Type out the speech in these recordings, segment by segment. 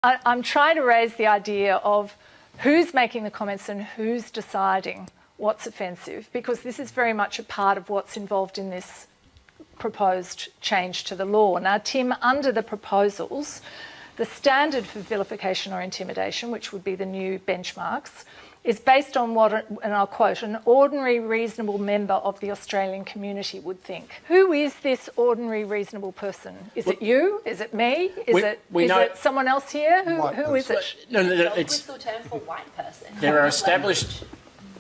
I'm trying to raise the idea of who's making the comments and who's deciding what's offensive, because this is very much a part of what's involved in this proposed change to the law. Now, Tim, under the proposals, the standard for vilification or intimidation, which would be the new benchmarks, is based on what, and I'll quote, an ordinary reasonable member of the Australian community would think. Who is this ordinary reasonable person? Is it you? Is it me? Is it someone else here? Who is it? No, it's the term for white person. There are established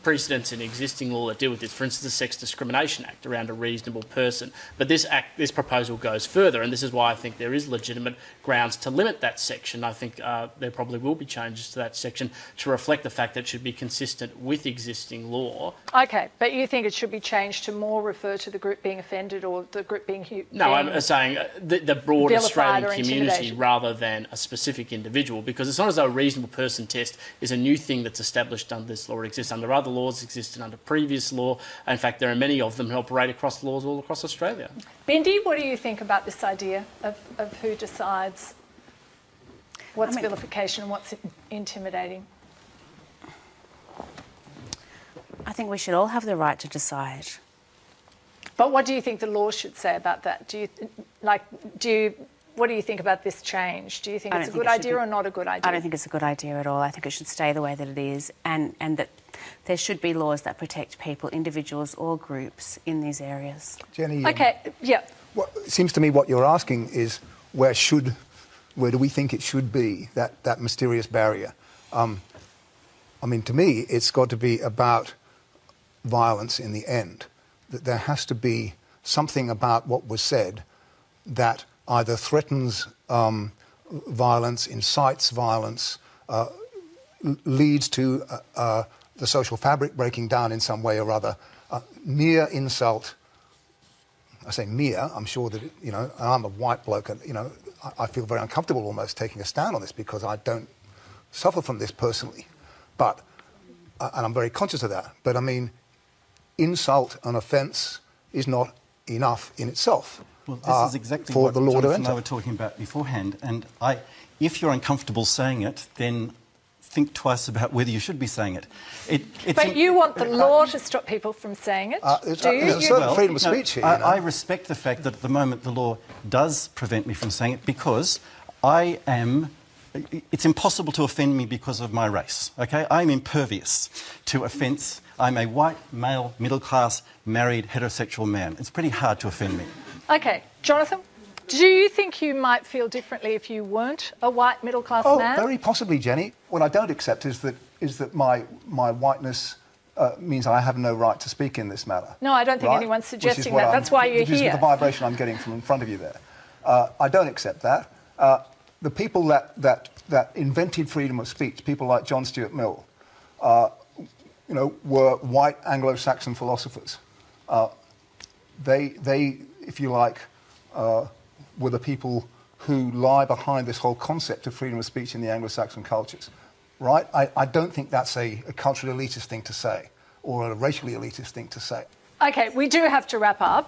precedents in existing law that deal with this. For instance, the Sex Discrimination Act around a reasonable person. But this proposal goes further, and this is why I think there is legitimate grounds to limit that section. I think there probably will be changes to that section to reflect the fact that it should be consistent with existing law. Okay, but you think it should be changed to more refer to the group being offended or the group being... No, I'm saying the broad Australian community rather than a specific individual, because it's not as though a reasonable person test is a new thing that's established under this law. It exists under other laws, existed under previous law. In fact, there are many of them who operate across laws all across Australia. Bindi, what do you think about this idea of who decides what's vilification and what's intimidating? I think we should all have the right to decide. But what do you think the law should say about that? What do you think about this change? Do you think it's a good idea or not a good idea? I don't think it's a good idea at all. I think it should stay the way that it is, and that there should be laws that protect people, individuals or groups in these areas. Jenny, it seems to me what you're asking is where do we think it should be, that mysterious barrier? I mean, to me, it's got to be about violence in the end. That there has to be something about what was said that either threatens violence, incites violence, leads to the social fabric breaking down in some way or other. Mere insult, I say mere, I'm sure that, I'm a white bloke and, I feel very uncomfortable almost taking a stand on this because I don't suffer from this personally. But, and I'm very conscious of that, but I mean, insult and offence is not enough in itself. Well, this is exactly what Jonathan and I were talking about beforehand. And if you're uncomfortable saying it, then think twice about whether you should be saying it. But you want the law to stop people from saying it, do you? There's a certain freedom of speech here. I respect the fact that at the moment the law does prevent me from saying it because it's impossible to offend me because of my race, okay? I'm impervious to offence. I'm a white, male, middle-class, married, heterosexual man. It's pretty hard to offend me. OK. Jonathan, do you think you might feel differently if you weren't a white middle-class man? Oh, very possibly, Jenny. What I don't accept is that my whiteness means I have no right to speak in this matter. No, I don't think anyone's suggesting that. That's why you're here. This is the vibration I'm getting from in front of you there. I don't accept that. The people that invented freedom of speech, people like John Stuart Mill, were white Anglo-Saxon philosophers. They, if you like, were the people who lie behind this whole concept of freedom of speech in the Anglo-Saxon cultures, right? I don't think that's a culturally elitist thing to say or a racially elitist thing to say. OK, we do have to wrap up.